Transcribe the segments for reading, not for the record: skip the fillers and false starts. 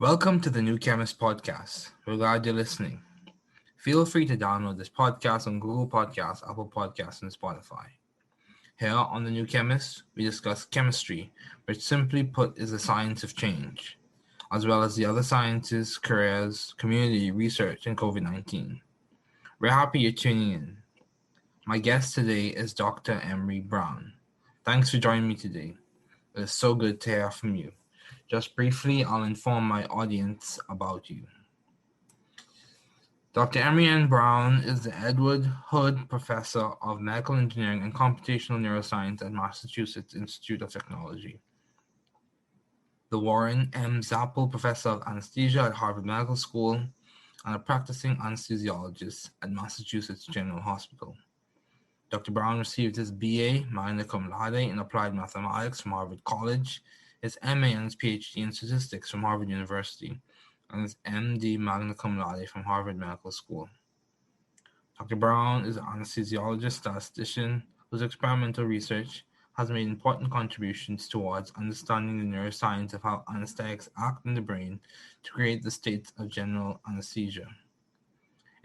Welcome to the New Chemist podcast. We're glad you're listening. Feel free to download this podcast on Google Podcasts, Apple Podcasts, and Spotify. Here on the New Chemist, we discuss chemistry, which simply put is the science of change, as well as the other sciences, careers, community, research, and COVID-19. We're happy you're tuning in. My guest today is Dr. Emery Brown. Thanks for joining me today. It is so good to hear from you. Just briefly, I'll inform my audience about you. Dr. Emery N. Brown is the Edward Hood Professor of Medical Engineering and Computational Neuroscience at Massachusetts Institute of Technology, the Warren M. Zappel Professor of Anesthesia at Harvard Medical School, and a practicing anesthesiologist at Massachusetts General Hospital. Dr. Brown received his BA magna cum laude in Applied Mathematics from Harvard College, his MA and his PhD in Statistics from Harvard University, and his MD magna cum laude from Harvard Medical School. Dr. Brown is an anesthesiologist statistician whose experimental research has made important contributions towards understanding the neuroscience of how anesthetics act in the brain to create the states of general anesthesia.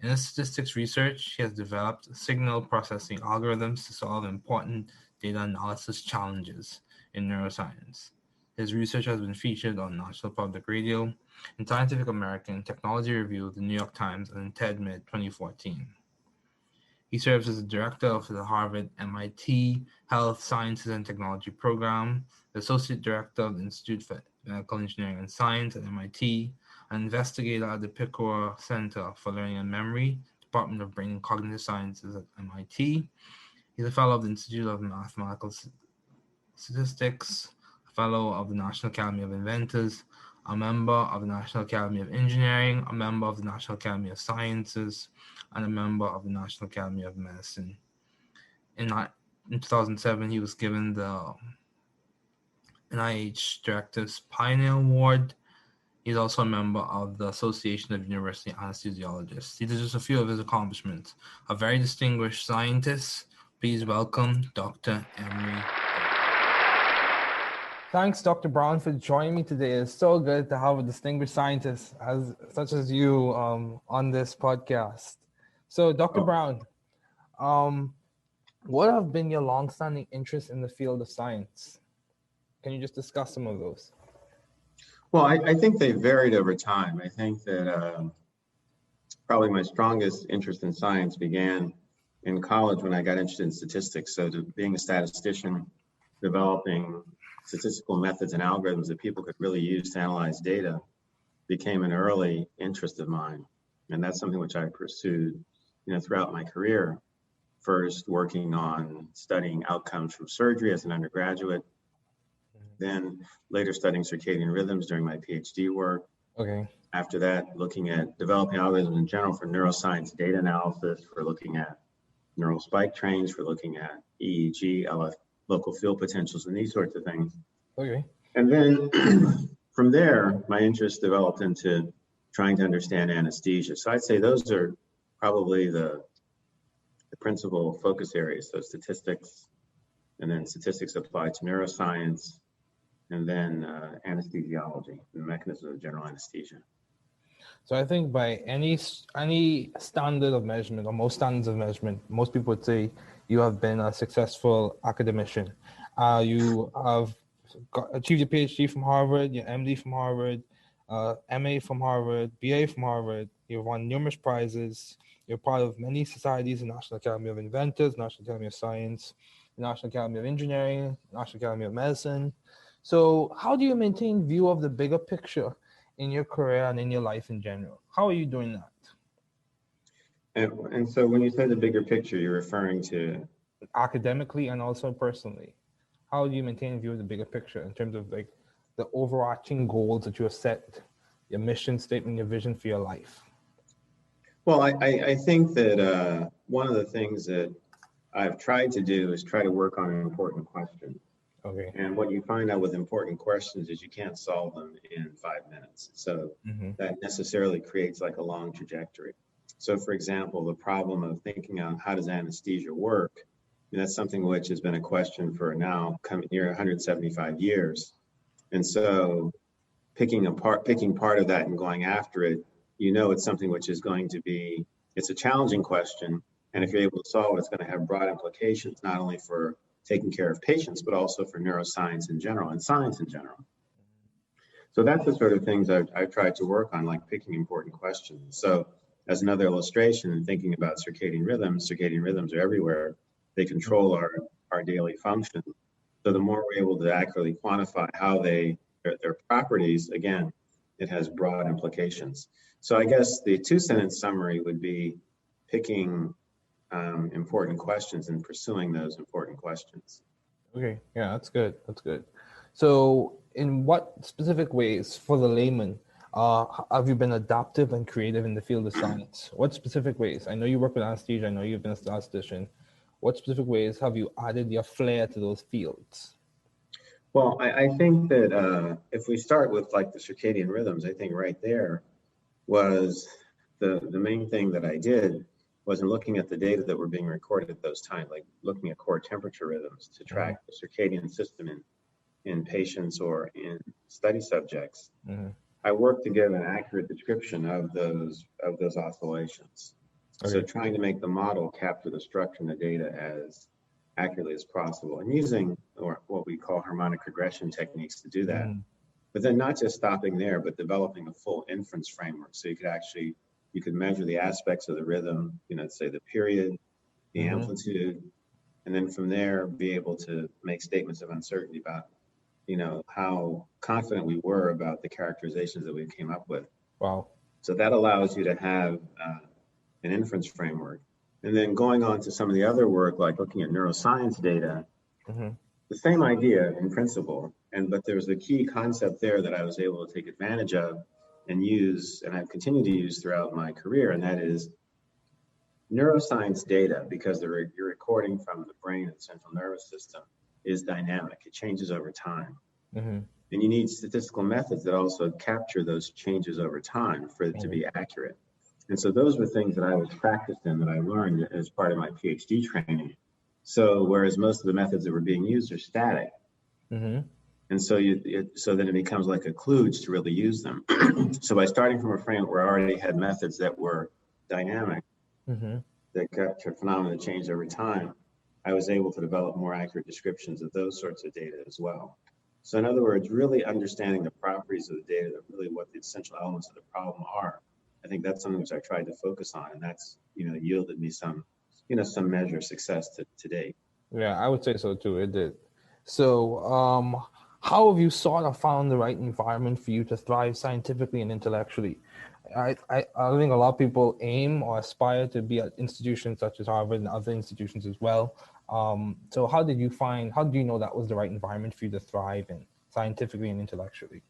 In his statistics research, he has developed signal processing algorithms to solve important data analysis challenges in neuroscience. His research has been featured on National Public Radio, in Scientific American, Technology Review, the New York Times, and in TED Mid 2014. He serves as the director of the Harvard MIT Health Sciences and Technology Program, the associate director of the Institute for Medical Engineering and Science at MIT, an investigator at the Picora Center for Learning and Memory, Department of Brain and Cognitive Sciences at MIT. He's a fellow of the Institute of Mathematical Statistics, a fellow of the National Academy of Inventors, a member of the National Academy of Engineering, a member of the National Academy of Sciences, and a member of the National Academy of Medicine. In 2007, he was given the NIH Director's Pioneer Award. He's also a member of the Association of University Anesthesiologists. These are just a few of his accomplishments. A very distinguished scientist. Please welcome Dr. Emery. Thanks, Dr. Brown, for joining me today. It's so good to have a distinguished scientist such as you on this podcast. So, Dr. Brown, what have been your longstanding interests in the field of science? Can you just discuss some of those? Well, I think they varied over time. I think that probably my strongest interest in science began in college when I got interested in statistics. So being a statistician, developing statistical methods and algorithms that people could really use to analyze data became an early interest of mine. And that's something which I pursued, throughout my career. First working on studying outcomes from surgery as an undergraduate, then later studying circadian rhythms during my PhD work. Okay. After that, looking at developing algorithms in general for neuroscience data analysis, for looking at neural spike trains, for looking at EEG, LF, local field potentials, and these sorts of things. Okay. And then from there, my interest developed into trying to understand anesthesia. So I'd say those are probably the principal focus areas. So statistics, and then statistics applied to neuroscience, and then anesthesiology, the mechanism of general anesthesia. So I think by any standard of measurement, or most standards of measurement, most people would say you have been a successful academician. You have achieved your PhD from Harvard, your MD from Harvard, MA from Harvard, BA from Harvard. You've won numerous prizes. You're part of many societies, the National Academy of Inventors, National Academy of Science, the National Academy of Engineering, National Academy of Medicine. So how do you maintain view of the bigger picture in your career and in your life in general? How are you doing that? And so when you say the bigger picture, you're referring to? Academically and also personally. How do you maintain view of the bigger picture in terms of like the overarching goals that you have set, your mission statement, your vision for your life? Well, I think that one of the things that I've tried to do is try to work on an important question. Okay. And what you find out with important questions is you can't solve them in 5 minutes. So that necessarily creates like a long trajectory. So for example, the problem of thinking on how does anesthesia work, that's something which has been a question for now coming near 175 years. And so picking part of that and going after it, you know it's something which is going to be, it's a challenging question. And if you're able to solve it, it's going to have broad implications, not only for taking care of patients, but also for neuroscience in general and science in general. So that's the sort of things I've tried to work on, like picking important questions. So as another illustration and thinking about circadian rhythms are everywhere. They control our daily function. So the more we're able to accurately quantify how their properties, again, it has broad implications. So I guess the 2-sentence summary would be picking important questions and pursuing those important questions. Okay, yeah, that's good. That's good. So, in what specific ways, for the layman, have you been adaptive and creative in the field of science? What specific ways? I know you work with anesthesia. I know you've been a statistician. What specific ways have you added your flair to those fields? Well, I think that if we start with like the circadian rhythms, I think right there was the main thing that I did was in looking at the data that were being recorded at those times, like looking at core temperature rhythms to track the circadian system in patients or in study subjects. I worked to give an accurate description of those oscillations. Okay. So trying to make the model capture the structure and the data as accurately as possible, and using what we call harmonic regression techniques to do that. But then not just stopping there, but developing a full inference framework. So you could measure the aspects of the rhythm, say the period, the amplitude, and then from there be able to make statements of uncertainty about, how confident we were about the characterizations that we came up with. Wow. So that allows you to have an inference framework. And then going on to some of the other work, like looking at neuroscience data, the same idea in principle, but there's a key concept there that I was able to take advantage of and use, and I've continued to use throughout my career, and that is neuroscience data, because you're recording from the brain and central nervous system, is dynamic. It changes over time. And you need statistical methods that also capture those changes over time for it to be accurate. And so those were things that I was practiced in, that I learned as part of my PhD training. So whereas most of the methods that were being used are static, and so so then it becomes like a kludge to really use them. So by starting from a framework where I already had methods that were dynamic, that capture phenomena that change over time, I was able to develop more accurate descriptions of those sorts of data as well. So in other words, really understanding the properties of the data, really what the essential elements of the problem are. I think that's something which I tried to focus on, and that's, yielded me some measure of success to date. Yeah, I would say so too. It did. So, how have you sort of found the right environment for you to thrive scientifically and intellectually? I think a lot of people aim or aspire to be at institutions such as Harvard and other institutions as well. So how do you know that was the right environment for you to thrive in scientifically and intellectually?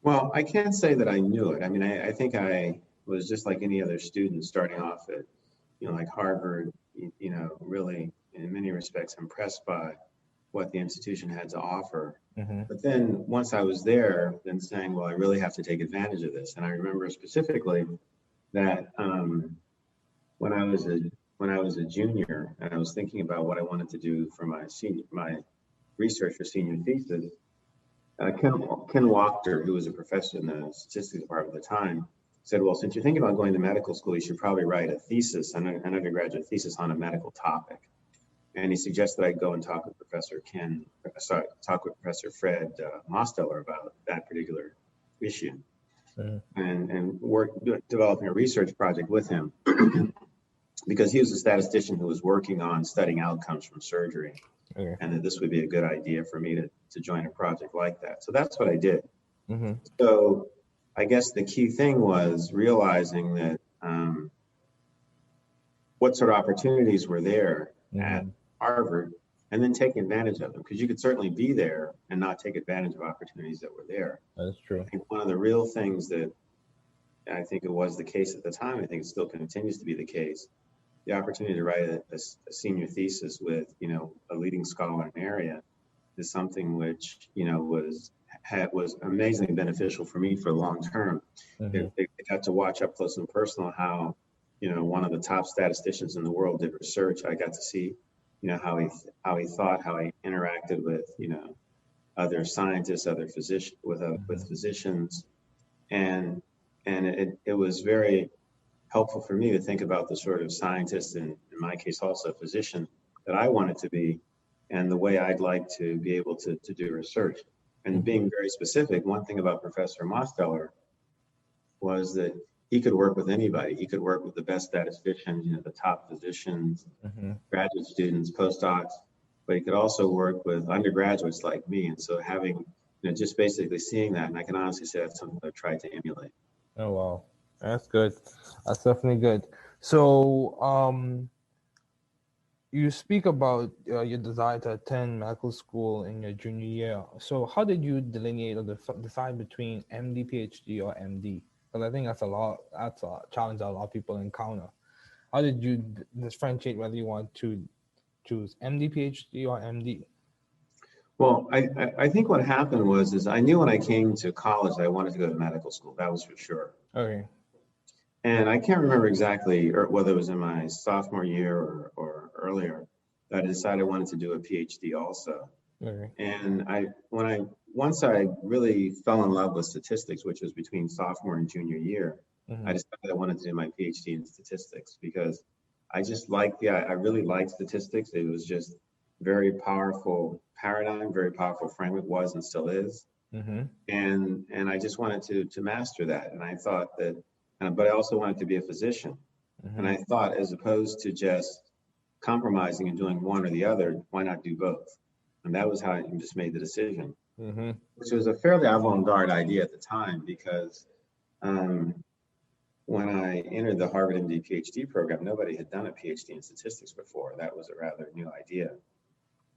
Well, I can't say that I knew it. I mean, I think I was just like any other student starting off at, like Harvard, really in many respects impressed by what the institution had to offer. But then once I was there, then saying, well, I really have to take advantage of this. And I remember specifically that when I was a junior and I was thinking about what I wanted to do for my research for senior thesis, Ken Wachter, who was a professor in the statistics department at the time, said, well, since you're thinking about going to medical school, you should probably write a thesis, an undergraduate thesis on a medical topic. And he suggested I go and talk with Professor Fred Mosteller about that particular issue, and work developing a research project with him, because he was a statistician who was working on studying outcomes from surgery. And that this would be a good idea for me to join a project like that. So that's what I did. So I guess the key thing was realizing that what sort of opportunities were there at Harvard, and then taking advantage of them, because you could certainly be there and not take advantage of opportunities that were there. That's true. I think one of the real things that, and I think it was the case at the time, I think it still continues to be the case, the opportunity to write a senior thesis with, a leading scholar in an area is something which, was amazingly beneficial for me for the long term. It got to watch up close and personal how, one of the top statisticians in the world did research. I got to see, how he thought, how he interacted with, other scientists, with physicians, and it was very helpful for me to think about the sort of scientist, and in my case also physician, that I wanted to be, and the way I'd like to be able to do research. And being very specific, one thing about Professor Mosteller was that he could work with anybody. He could work with the best statisticians, the top physicians, Mm-hmm. graduate students, postdocs, but he could also work with undergraduates like me. And so having, just basically seeing that, and I can honestly say that's something I've tried to emulate. Oh wow, that's good. That's definitely good. So, you speak about your desire to attend medical school in your junior year. So, how did you delineate or decide between MD, PhD, or MD? Because I think that's a challenge that a lot of people encounter. How did you differentiate whether you want to choose MD, PhD, or MD? Well, I think what happened is I knew when I came to college that I wanted to go to medical school. That was for sure. Okay. And I can't remember exactly whether it was in my sophomore year or earlier that I decided I wanted to do a PhD also. Okay. And once I really fell in love with statistics, which was between sophomore and junior year, Mm-hmm. I decided I wanted to do my PhD in statistics because I just I really liked statistics. It was just very powerful paradigm, very powerful framework, was and still is. Mm-hmm. And I just wanted to master that. And I thought that, but I also wanted to be a physician. Mm-hmm. And I thought, as opposed to just compromising and doing one or the other, why not do both? And that was how I just made the decision, Mm-hmm. which was a fairly avant-garde idea at the time because when I entered the Harvard MD PhD program, nobody had done a PhD in statistics before. That was a rather new idea.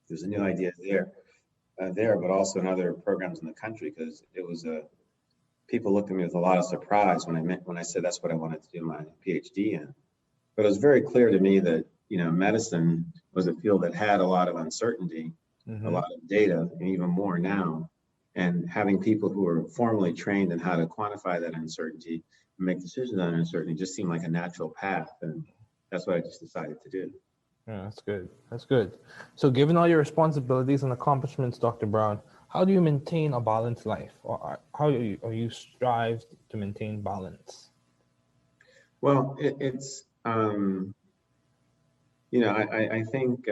There's a new idea there, but also in other programs in the country because it was people looked at me with a lot of surprise when I said that's what I wanted to do my PhD in. But it was very clear to me that medicine was a field that had a lot of uncertainty, Mm-hmm. a lot of data, and even more now. And having people who are formally trained in how to quantify that uncertainty and make decisions on uncertainty just seemed like a natural path, and that's what I just decided to do. Yeah, that's good. That's good. So, given all your responsibilities and accomplishments, Dr. Brown, how do you maintain a balanced life, or how do you strive to maintain balance? Well, it's I think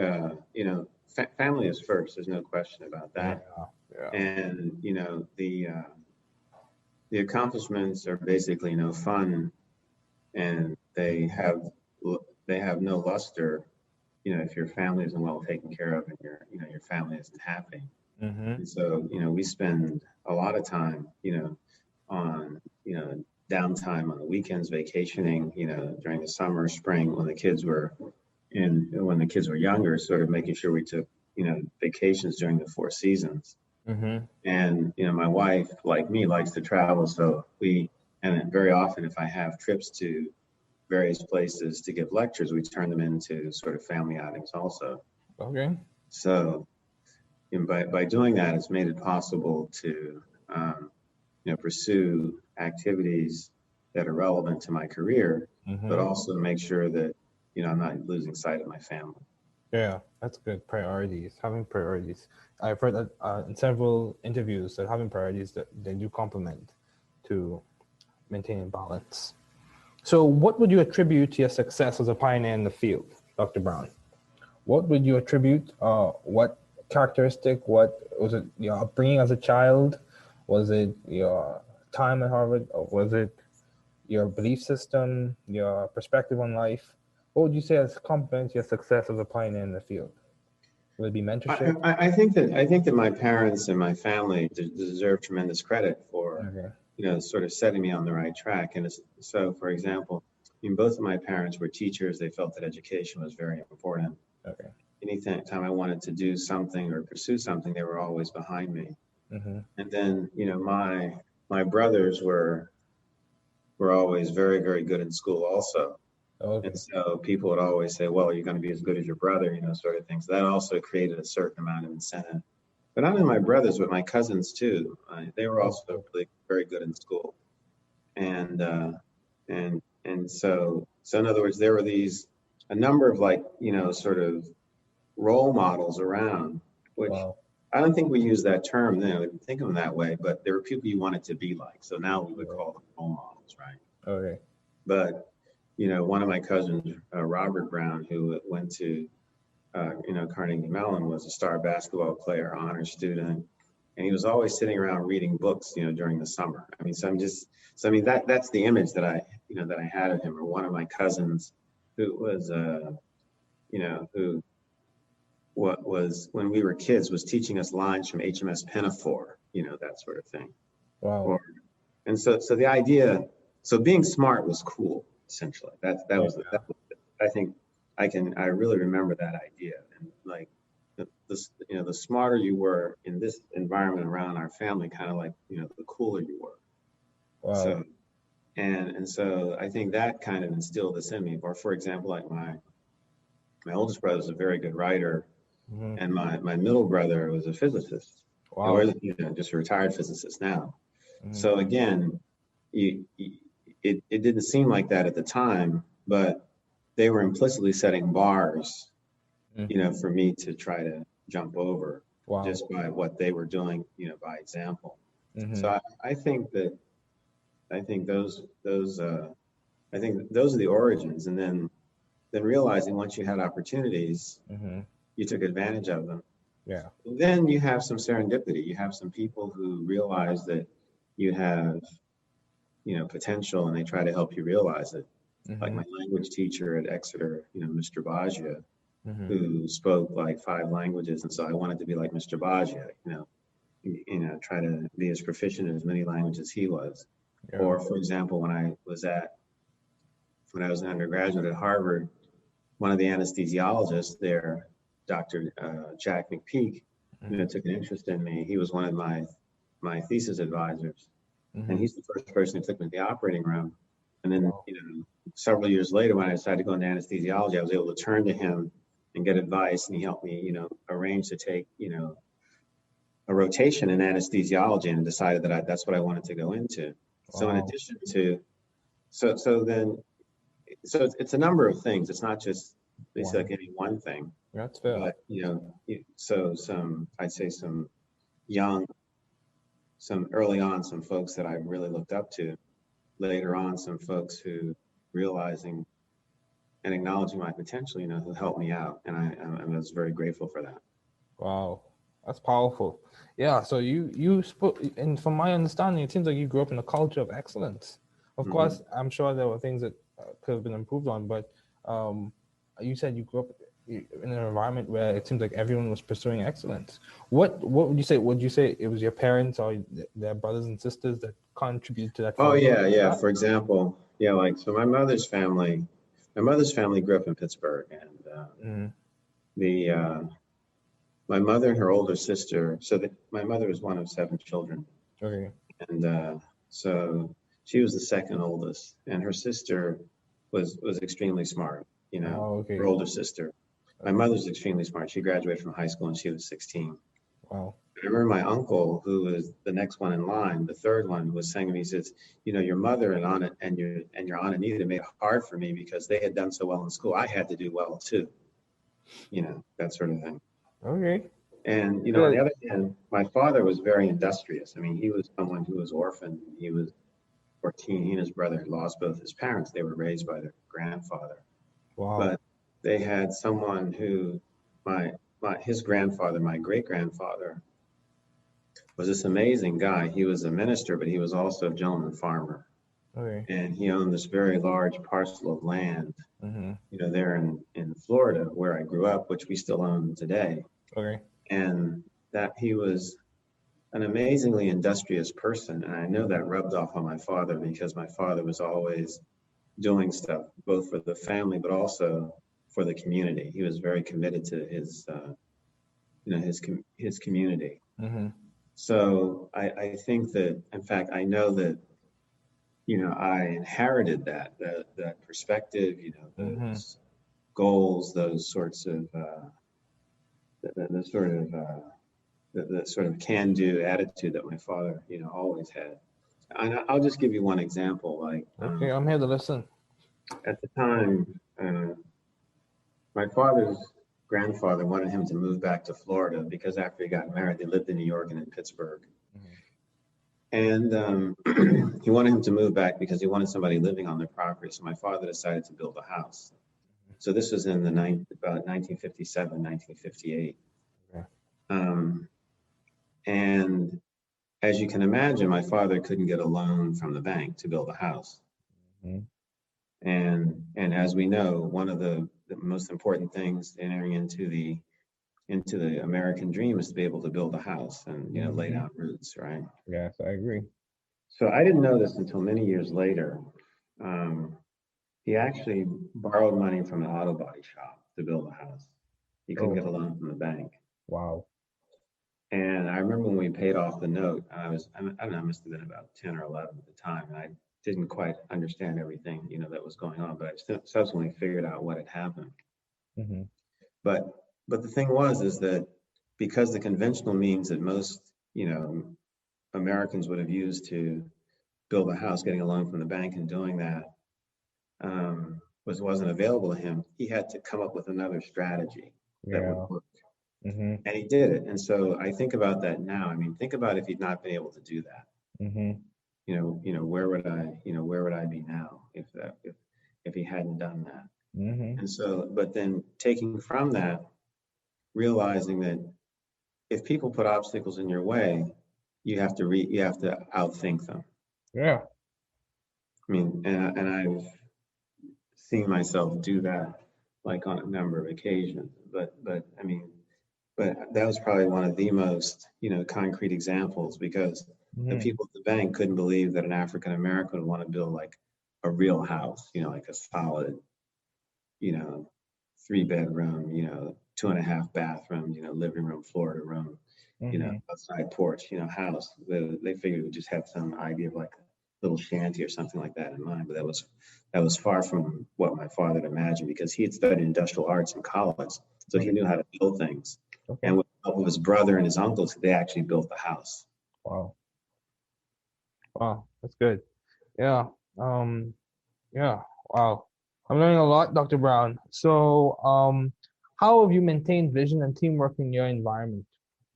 family is first. There's no question about that. Yeah. And the accomplishments are basically fun, and they have no luster if your family isn't well taken care of and your family isn't happy. Mm-hmm. And so we spend a lot of time on downtime on the weekends, vacationing during the summer, spring, when the kids were younger, sort of making sure we took vacations during the 4 seasons. Mm-hmm. And my wife, like me, likes to travel, so and very often if I have trips to various places to give lectures, we turn them into sort of family outings also. Okay. So by doing that, it's made it possible to pursue activities that are relevant to my career, Mm-hmm. but also to make sure that I'm not losing sight of my family. Yeah, that's good. Priorities, having priorities. I've heard that in several interviews that having priorities that they do complement to maintaining balance. So, what would you attribute to your success as a pioneer in the field, Dr. Brown? What would you attribute? What characteristic? What was it? Your upbringing as a child? Was it your time at Harvard? Or was it your belief system? Your perspective on life? What would you say has complements your success as a pioneer in the field? Would it be mentorship? I think that my parents and my family deserve tremendous credit for sort of setting me on the right track. And so, for example, both of my parents were teachers. They felt that education was very important. Okay. Anytime I wanted to do something or pursue something, they were always behind me. Mm-hmm. And then my brothers were always very, very good in school also. Okay. And so people would always say, well, you're going to be as good as your brother, sort of things. That also created a certain amount of incentive. But not only my brothers, but my cousins too. They were also really very good in school. And so in other words, there were a number of sort of role models around, which I don't think we use that term then. We didn't think of them that way, but there were people you wanted to be like. So now we would Okay. call them role models, right? Okay. But, one of my cousins, Robert Brown, who went to, Carnegie Mellon, was a star basketball player, honor student. And he was always sitting around reading books, during the summer. I mean, that's the image that I had of him. Or one of my cousins who was, who what was when we were kids was teaching us lines from HMS Pinafore, that sort of thing. Wow. Or and so the idea, so being smart was cool, essentially. I think I really remember that idea. And like the smarter you were in this environment around our family, kind of like, the cooler you were. Wow. So and so I think that kind of instilled this in me. Or for example, like my oldest brother is a very good writer, Hmm. and my middle brother was a physicist. Wow. Or just a retired physicist now. Hmm. So again, it didn't seem like that at the time, but they were implicitly setting bars, for me to try to jump over Wow. just by what they were doing, by example. Hmm. So I think that I think those I think those are the origins, and then realizing once you had opportunities, Hmm. you took advantage of them. Yeah. Then you have some serendipity. You have some people who realize that you have, potential, and they try to help you realize it. Like Hmm. my language teacher at Exeter, Mr. Baggio, Hmm. who spoke like 5 languages, and so I wanted to be like Mr. Baggio, try to be as proficient in as many languages as he was. Yeah. Or for example, when I was an undergraduate at Harvard, one of the anesthesiologists there, Dr. Jack McPeak, Hmm. took an interest in me. He was one of my thesis advisors, and Hmm. he's the first person who took me to the operating room. And then, Wow. several years later, when I decided to go into anesthesiology, I was able to turn to him and get advice, and he helped me, arrange to take, a rotation in anesthesiology, and decided that that's what I wanted to go into. So in Wow. addition to, so then, so it's a number of things. It's not just basically Wow. like any one thing, That's fair. but, so I'd say young, some early on, some folks that I really looked up to. Later on, some folks who realizing and acknowledging my potential, who helped me out, and I was very grateful for that. Wow. That's powerful. Yeah. So you spoke, and from my understanding, it seems like you grew up in a culture of excellence. Of Hmm. course, I'm sure there were things that could have been improved on, but um, you said you grew up in an environment where it seems like everyone was pursuing excellence. What would you say? Would you say it was your parents or their brothers and sisters that contributed to that Oh foundation? yeah, yeah. For example, yeah, like so my mother's family grew up in Pittsburgh, and Mm-hmm. the my mother and her older sister. So my mother was one of 7 children, Okay. and so she was the second oldest, and her sister was extremely smart. Oh, Her okay. older sister. My Okay. mother's extremely smart. She graduated from high school when she was 16. Wow. I remember my uncle, who was the next one in line, the third one, was saying to me, he says, your mother and Anna and your Aunt Anita made it hard for me because they had done so well in school. I had to do well too, that sort of thing. Okay. And on Yeah. the other hand, my father was very industrious. I mean, he was someone who was orphaned. He was 14. He and his brother had lost both his parents. They were raised by their grandfather. Wow. But they had someone who, my his grandfather, my great grandfather, was this amazing guy. He was a minister, but he was also a gentleman farmer. Okay. And he owned this very large parcel of land, Mm-hmm. there in Florida, where I grew up, which we still own today. Okay. And that he was an amazingly industrious person. And I know that rubbed off on my father because my father was always doing stuff, both for the family, but also for the community. He was very committed to his community. Mm-hmm. So I think that, in fact, I know that, I inherited that perspective, Mm-hmm. those goals, those sorts of, the sort of, the sort of can-do attitude that my father, always had. And I'll just give you one example. Like Okay, I'm here to listen. at the time, my father's grandfather wanted him to move back to Florida because after he got married, they lived in New York and in Pittsburgh. Mhm. And he wanted him to move back because he wanted somebody living on their property. So my father decided to build a house. So this was in about 1957, 1958. Okay. And as you can imagine, my father couldn't get a loan from the bank to build a house. Mhm. And as we know, one of the most important things entering into the American dream is to be able to build a house and lay Mhm. down roots, right? Yes, I agree. So I didn't know this until many years later. Um, he actually borrowed money from an auto body shop to build a house. He couldn't get Oh, a loan from the bank. wow. And I remember when we paid off the note, I don't know, I must have been about 10 or 11 at the time. And I didn't quite understand everything, that was going on, but I subsequently figured out what had happened. Mhm. But, but the thing is that because the conventional means that most, Americans would have used to build a house, getting a loan from the bank and doing that, wasn't available to him, he had to come up with another strategy that would Yeah. work. Mhm. And he did it. And so I think about that now. I mean, think about if he'd not been able to do that. Mhm. Where would I be now if he hadn't done that? Mhm. And so, but then taking from that, realizing that if people put obstacles in your way, you have to outthink them. Yeah. I mean, and I've seen myself do that like on a number of occasions. But I mean, but that was probably one of the most concrete examples because the Mhm. people at the bank couldn't believe that an African American would want to build like a real house, like a solid, you know, 3 bedroom, 2.5 bathrooms, living room, Florida room, Mhm. outside porch, house. They figured it would just have some idea of like a little shanty or something like that in mind, but that was far from what my father had imagined because he had studied industrial arts in college, so he Okay. knew how to build things. Okay. And with the help of his brother and his uncles, they actually built the house. Wow. Wow. That's good. Yeah. Yeah. Wow. I'm learning a lot, Dr. Brown. So, how have you maintained vision and teamwork in your environment,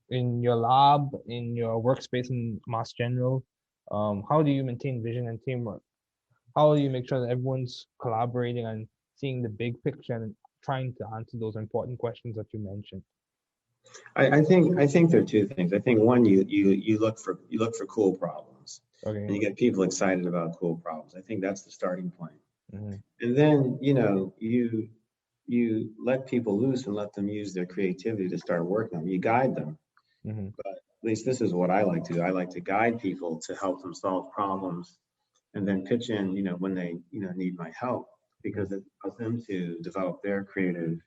in your lab, in your workspace in Mass General? How do you maintain vision and teamwork? How do you make sure that everyone's collaborating and seeing the big picture and trying to answer those important questions that you mentioned? I think there are two things. I think one, you look for cool problems, Okay. and you get people excited about cool problems. I think that's the starting point. Mm-hmm. And then you let people loose and let them use their creativity to start working on them. You guide them. Mm-hmm. But at least this is what I like to do. I like to guide people to help them solve problems and then pitch in, when they, need my help because it allows them to develop their creative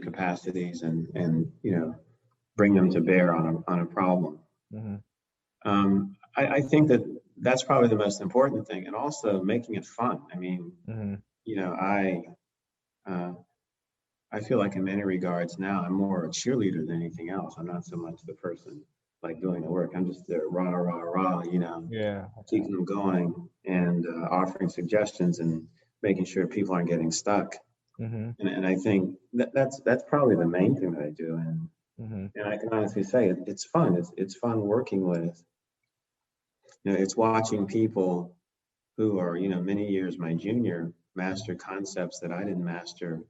capacities and bring them to bear on a problem. Mm-hmm. I think that that's probably the most important thing, and also making it fun. I mean, Mm-hmm. you know, I uh, I feel like in many regards now I'm more a cheerleader than anything else. I'm not so much the person like doing the work. I'm just there rah rah rah, Yeah. keeping them going and offering suggestions and making sure people aren't getting stuck. Mm-hmm. And I think that's probably the main thing that I do. Mm-hmm. And I can honestly say it's fun. It's fun working with. It's watching people who are many years my junior master concepts that I didn't master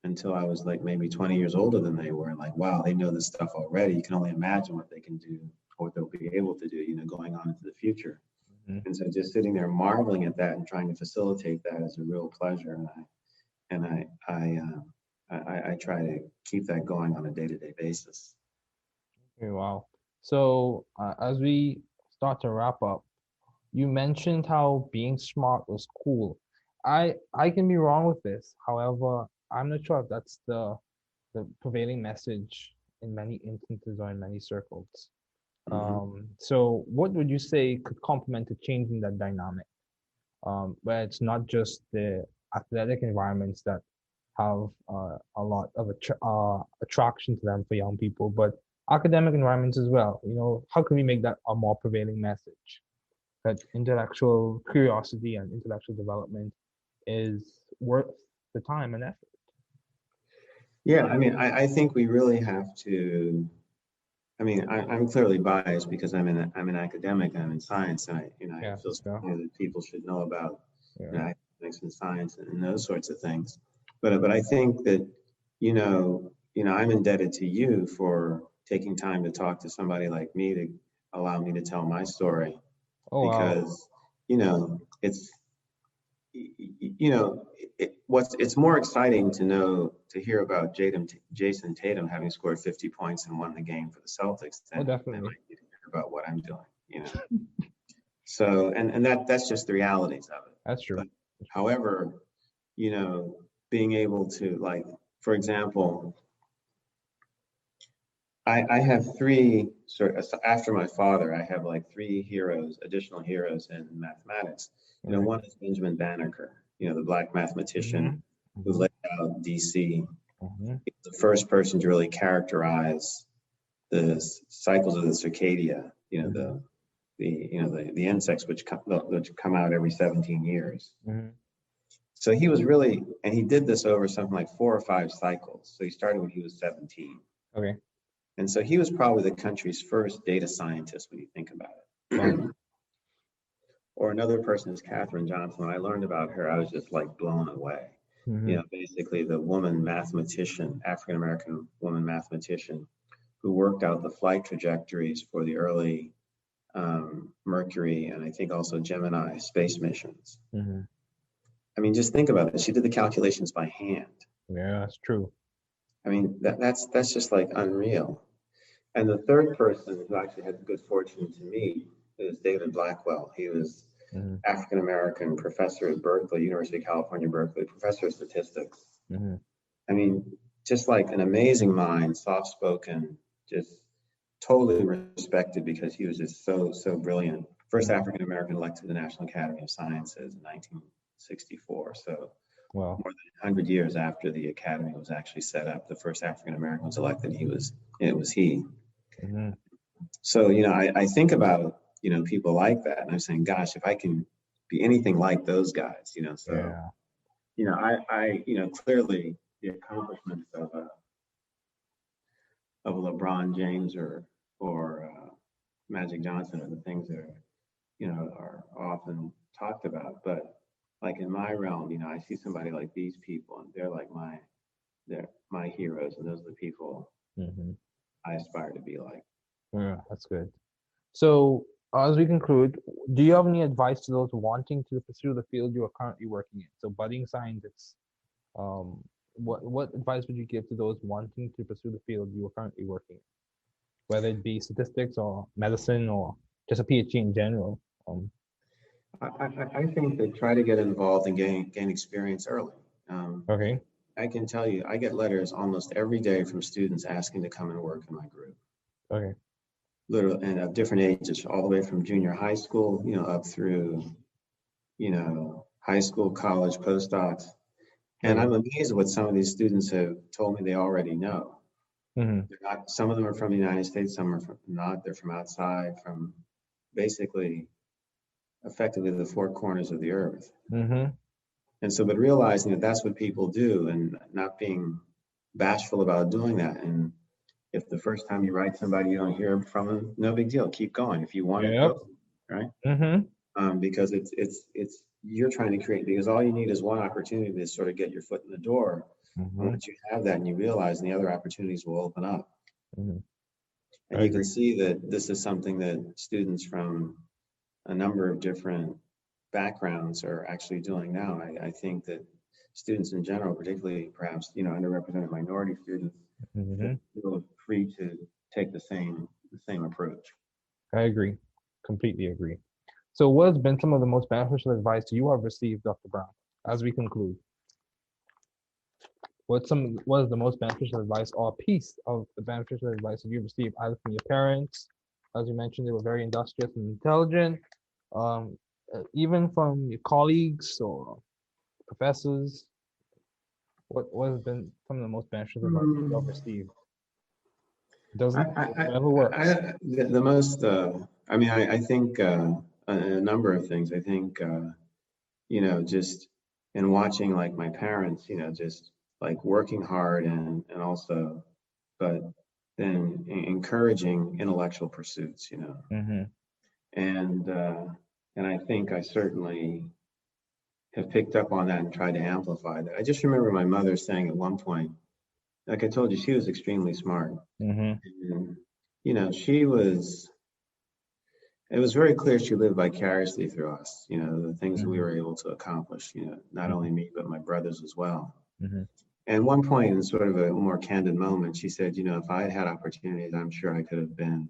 until I was like maybe 20 years older than they were. Like, wow, they know this stuff already. You can only imagine what they can do or what they'll be able to do, going on into the future. Mm-hmm. And so just sitting there marveling at that and trying to facilitate that is a real pleasure. And I try to keep that going on a day-to-day basis. Okay, wow. So, as we start to wrap up, you mentioned how being smart was cool. I can be wrong with this. However, I'm not sure if that's the prevailing message in many instances or in many circles. Hmm. So what would you say could complement a change in that dynamic? Where it's not just the athletic environments that have a lot of attraction to them for young people, but academic environments as well. How can we make that a more prevailing message? That intellectual curiosity and intellectual development is worth the time and effort. Yeah, I mean, I think we really have to. I mean, I'm clearly biased because I'm an academic. I'm in science, and I Yeah, feel yeah, strongly that people should know about yeah. academics and science and those sorts of things. But I think that I'm indebted to you for taking time to talk to somebody like me to allow me to tell my story Oh wow. because it's it's more exciting to hear about Jason Tatum having scored 50 points and won the game for the Celtics Oh, than definitely. like to hear about what I'm doing. So and that's just the realities of it. That's true. But however, being able to, like, for example, I have three after my father, I have like three additional heroes in mathematics. Right. One is Benjamin Banneker, the black mathematician Mm-hmm. who Mm-hmm. laid out DC. Mm-hmm. He was the first person to really characterize the cycles of the circadia, Mm-hmm. the insects which come out every 17 years. Mm-hmm. So and he did this over something like 4 or 5 cycles. So he started when he was 17. Okay. And so he was probably the country's first data scientist when you think about Wow. it. Or another person is Katherine Johnson. When I learned about her, I was just like blown away. Mm-hmm. Basically the woman mathematician, African American woman mathematician, who worked out the flight trajectories for the early Mercury and I think also Gemini space missions. Mm-hmm. I mean, just think about it. She did the calculations by hand. Yeah, that's true. I mean, that's just like unreal. And the third person who actually had the good fortune to meet is David Blackwell. He was Mm-hmm. African American professor at Berkeley, University of California, Berkeley, professor of statistics. Mm-hmm. I mean, just like an amazing mind, soft spoken, just totally respected because he was just so brilliant. First Mm-hmm. African American elected to the National Academy of Sciences in 1964. So Wow. more than 100 years after the academy was actually set up, the first African American was elected. It was he. Mm-hmm. So, I think about, people like that and I'm saying, gosh, if I can be anything like those guys, so, Yeah. clearly the accomplishments of LeBron James or Magic Johnson are the things that are often talked about. But like in my realm, I see somebody like these people and they're my heroes. And those are the people Mm-hmm. I aspire to be like. Yeah, that's good. So, as we conclude, do you have any advice to those wanting to pursue the field you are currently working in? So, budding scientists, um, what advice would you give to those wanting to pursue the field you are currently working in, whether it be statistics or medicine or just a PhD in general? I think they try to get involved and gain experience early. Um, Okay. I can tell you, I get letters almost every day from students asking to come and work in my group, Okay. literally, and of different ages, all the way from junior high school, up through, high school, college, postdocs. And Okay. I'm amazed at what some of these students have told me they already know. Mm-hmm. They're not, some of them are from the United States, some are not. They're from outside, from basically, effectively the four corners of the earth. Mm-hmm. And so, but realizing that that's what people do and not being bashful about doing that. And if the first time you write somebody, you don't hear from them, no big deal. Keep going. If you want it, Yep. go, right? Mm-hmm. Because you're trying to create, because all you need is one opportunity to sort of get your foot in the door. And Mm-hmm. once you have that and you realize, and the other opportunities will open up. Mm-hmm. And I you can agree. see that this is something that students from a number of different backgrounds are actually doing now. I think that students in general, particularly perhaps, underrepresented minority students, should Mm-hmm. feel free to take the same approach. I agree. Completely agree. So, what has been some of the most beneficial advice you have received, Dr. Brown? As we conclude, what is the most beneficial advice or piece of the beneficial advice that you received either from your parents, as you mentioned, they were very industrious and intelligent, um, even from your colleagues or professors? What has been some of the most beneficial advice you have Mm, received? I, Doesn't I, whatever works. the most, I mean, I think a number of things. I think, just in watching like my parents, just like working hard and also, but then encouraging intellectual pursuits, you know. Mm-hmm. And I think I certainly have picked up on that and tried to amplify that. I just remember my mother saying at one point, like I told you, she was extremely smart. Mm-hmm. And, you know, it was very clear she lived vicariously through us, you know, the things that we Mm-hmm. were able to accomplish, you know, not only me, but my brothers as well. Mm-hmm. And one point in sort of a more candid moment, she said, you know, if I had had opportunities, I'm sure I could have been,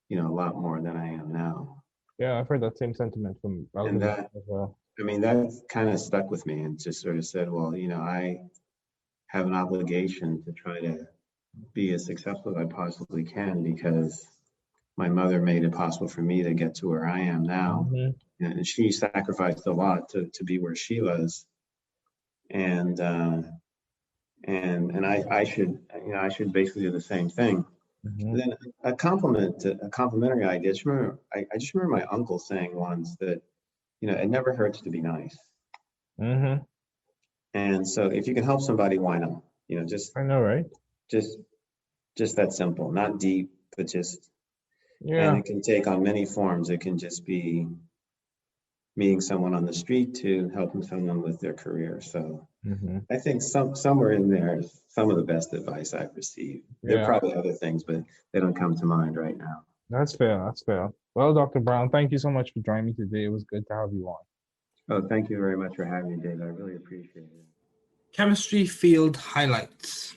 you know, a lot more than I am now. Yeah, I've heard that same sentiment from And relatives that, as well. I mean, that kind of stuck with me and just sort of said, well, you know, I have an obligation to try to be as successful as I possibly can because my mother made it possible for me to get to where I am now. Mm-hmm. And she sacrificed a lot to be where she was. And I should, you know, I should basically do the same thing. Mm-hmm. And then a complimentary idea. I just remember my uncle saying once that, you know, it never hurts to be nice. Mm-hmm. And so if you can help somebody, why not? You know, I know, right? just, just that simple, not deep, but just, and Yeah. it can take on many forms. It can just be meeting someone on the street to helping someone with their career. So Mm-hmm. I think somewhere in there is some of the best advice I've received. There are Yeah. probably other things, but they don't come to mind right now. That's fair. That's fair. Well, Dr. Brown, thank you so much for joining me today. It was good to have you on. Oh, thank you very much for having me, David. I really appreciate it. Chemistry field highlights.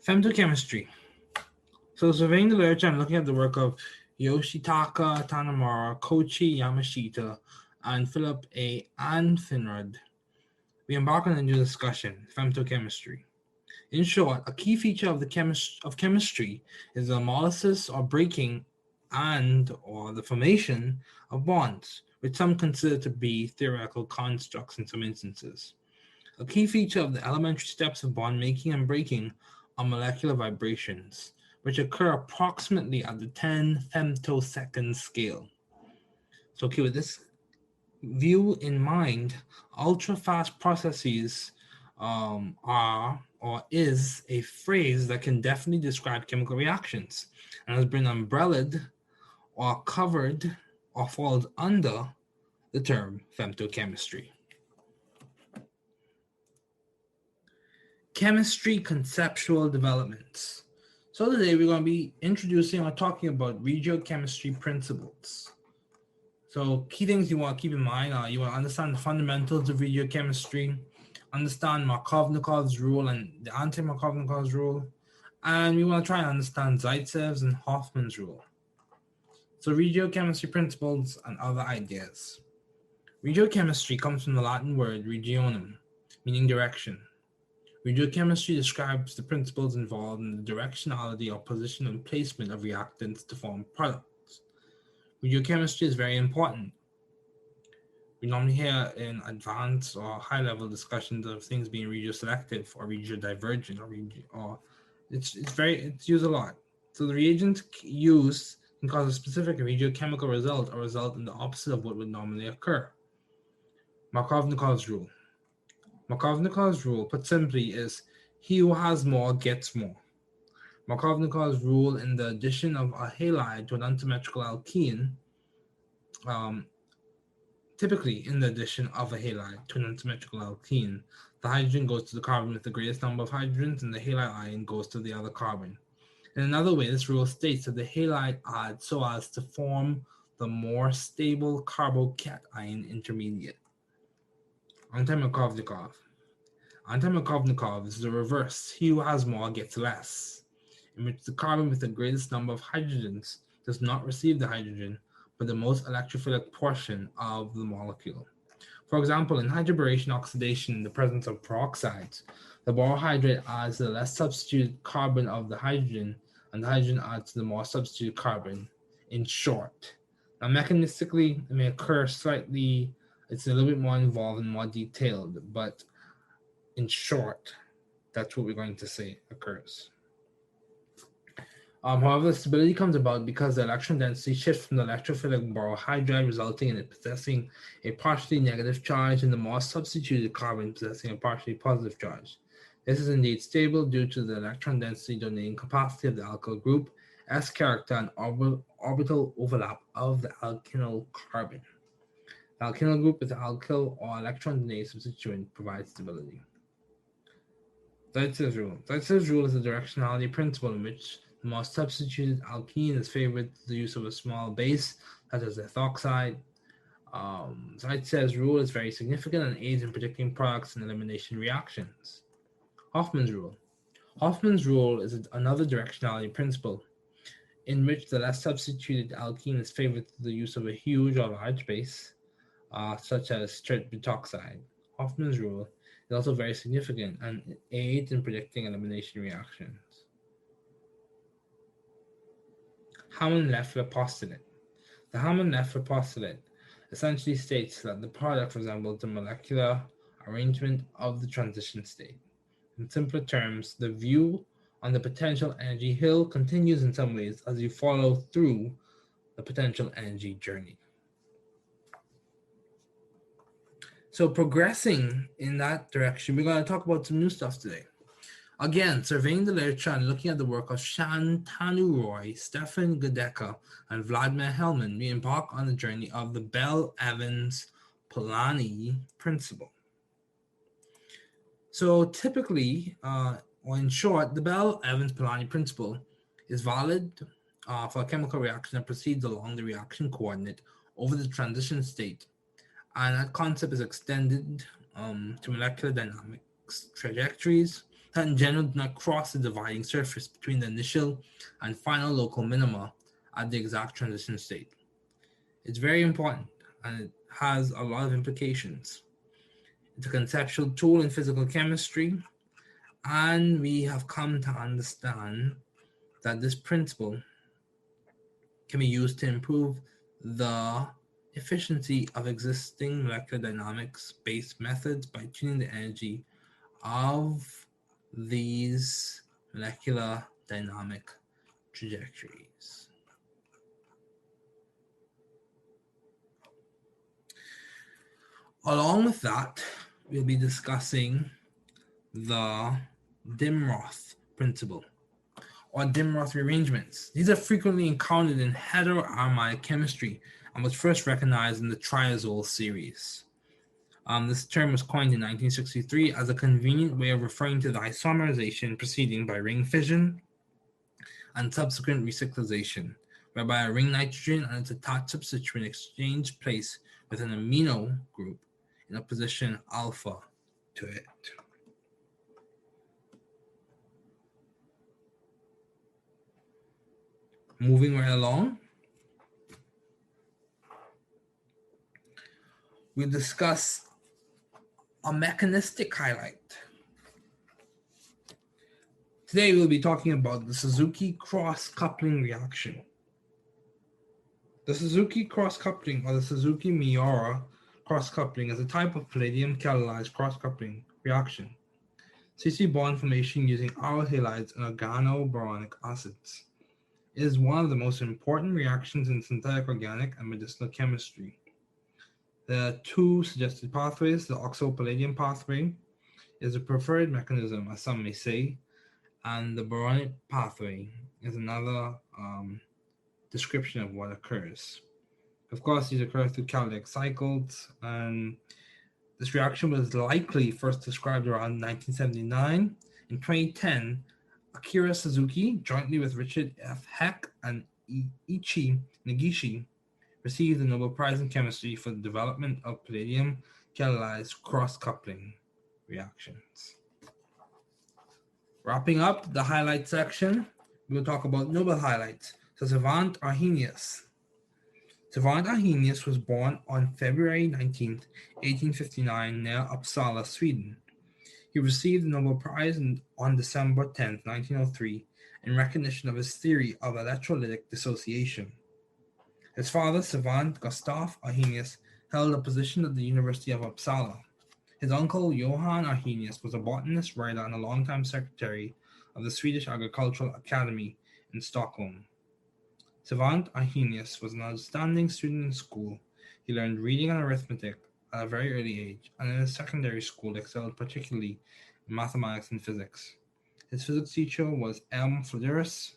Femtochemistry. So surveying the literature and looking at the work of Yoshitaka Tanamura, Koichi Yamashita, and Philip A. Anfinrod, we embark on a new discussion, femtochemistry. In short, a key feature of chemistry is the analysis or breaking or the formation of bonds, which some consider to be theoretical constructs in some instances. A key feature of the elementary steps of bond making and breaking are molecular vibrations, which occur approximately at the 10 femtosecond scale. So, okay, with this view in mind, ultra-fast processes are or is a phrase that can definitely describe chemical reactions and has been umbrellaed or covered or falls under the term femtochemistry. Chemistry conceptual developments. So today we're going to be introducing or talking about regiochemistry principles. So key things you want to keep in mind are you want to understand the fundamentals of regiochemistry, understand Markovnikov's rule and the anti-Markovnikov's rule, and we want to try and understand Zaitsev's and Hoffman's rule. So regiochemistry principles and other ideas. Regiochemistry comes from the Latin word regionum, meaning direction. Regiochemistry describes the principles involved in the directionality or position and placement of reactants to form products. Regiochemistry is very important. We normally hear in advanced or high-level discussions of things being regioselective or regiodivergent or it's used a lot. So the reagent used can cause a specific regiochemical result or result in the opposite of what would normally occur. Markovnikov's rule. Markovnikov's rule, put simply, is he who has more gets more. Markovnikov's rule in the addition of a halide to an unsymmetrical alkene, typically in the addition of a halide to an unsymmetrical alkene, the hydrogen goes to the carbon with the greatest number of hydrogens and the halide ion goes to the other carbon. In another way, this rule states that the halide adds so as to form the more stable carbocation intermediate. Anti-Markovnikov. Anti-Markovnikov is the reverse. He who has more gets less, in which the carbon with the greatest number of hydrogens does not receive the hydrogen, but the most electrophilic portion of the molecule. For example, in hydroboration oxidation in the presence of peroxides, the borohydrate adds to the less substituted carbon of the hydrogen, and the hydrogen adds to the more substituted carbon. In short, now mechanistically, it may occur slightly, it's a little bit more involved and more detailed, but in short, that's what we're going to say occurs. However, the stability comes about because the electron density shifts from the electrophilic borohydride, resulting in it possessing a partially negative charge, and the more substituted carbon possessing a partially positive charge. This is indeed stable due to the electron density donating capacity of the alkyl group, S character, and orbital overlap of the alkynyl carbon. The alkynyl group with the alkyl or electron donating substituent provides stability. Zaitsev's rule. Zaitsev's rule is a directionality principle in which the most substituted alkene is favored to the use of a small base, such as ethoxide. Zaitsev's rule is very significant and aids in predicting products and elimination reactions. Hoffman's rule. Hoffman's rule is another directionality principle in which the less substituted alkene is favored to the use of a huge or large base, such as straight butoxide. Hoffman's rule is also very significant and aids in predicting elimination reactions. Hammond-Leffler postulate. The Hammond-Leffler postulate essentially states that the product resembles the molecular arrangement of the transition state. In simpler terms, the view on the potential energy hill continues in some ways as you follow through the potential energy journey. So progressing in that direction, we're going to talk about some new stuff today. Again, surveying the literature and looking at the work of Shantanu Roy, Stefan Godeka, and Vladimir Hellman, we embark on the journey of the Bell-Evans-Polanyi principle. So typically, or in short, the Bell-Evans-Polanyi principle is valid for a chemical reaction that proceeds along the reaction coordinate over the transition state. And that concept is extended to molecular dynamics trajectories that in general do not cross the dividing surface between the initial and final local minima at the exact transition state. It's very important and it has a lot of implications. It's a conceptual tool in physical chemistry, and we have come to understand that this principle can be used to improve the efficiency of existing molecular dynamics-based methods by tuning the energy of these molecular dynamic trajectories. Along with that, we'll be discussing the Dimroth principle or Dimroth rearrangements. These are frequently encountered in heteroaromatic chemistry and was first recognized in the triazole series. This term was coined in 1963 as a convenient way of referring to the isomerization proceeding by ring fission and subsequent recyclization, whereby a ring nitrogen and its attached substituent exchange place with an amino group in a position alpha to it. Moving right along, we'll discuss a mechanistic highlight. Today we'll be talking about the Suzuki cross-coupling reaction. The Suzuki cross-coupling or the Suzuki Miura cross-coupling is a type of palladium catalyzed cross-coupling reaction. CC bond formation using aryl halides and organoboronic acids. It is one of the most important reactions in synthetic organic and medicinal chemistry. There are two suggested pathways. The oxo-palladium pathway is a preferred mechanism, as some may say, and the boronic pathway is another description of what occurs. Of course, these occur through catalytic cycles, and this reaction was likely first described around 1979. In 2010, Akira Suzuki, jointly with Richard F. Heck and Ichi Negishi, received the Nobel Prize in Chemistry for the development of palladium catalyzed cross-coupling reactions. Wrapping up the highlight section, we'll talk about Nobel highlights. So Savant Arrhenius. Savant Arrhenius was born on February 19, 1859, near Uppsala, Sweden. He received the Nobel Prize on December 10, 1903, in recognition of his theory of electrolytic dissociation. His father, Savant Gustaf Arrhenius, held a position at the University of Uppsala. His uncle, Johan Arrhenius, was a botanist, writer, and a longtime secretary of the Swedish Agricultural Academy in Stockholm. Savant Arrhenius was an outstanding student in school. He learned reading and arithmetic at a very early age, and in his secondary school excelled particularly mathematics and physics. His physics teacher was M. Flederis,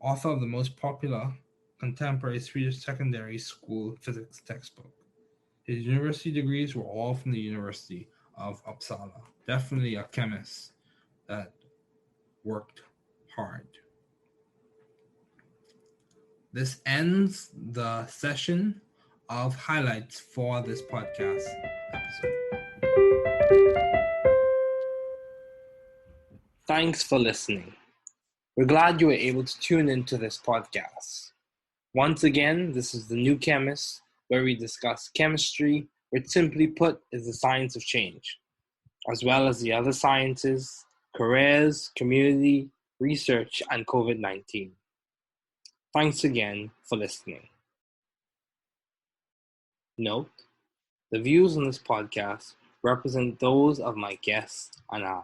author of the most popular contemporary Swedish secondary school physics textbook. His university degrees were all from the University of Uppsala. Definitely a chemist that worked hard. This ends the session of highlights for this podcast episode. Thanks for listening. We're glad you were able to tune into this podcast. Once again, this is The New Chemist, where we discuss chemistry, which simply put is the science of change, as well as the other sciences, careers, community, research, and COVID-19. Thanks again for listening. Note, the views on this podcast represent those of my guests and I.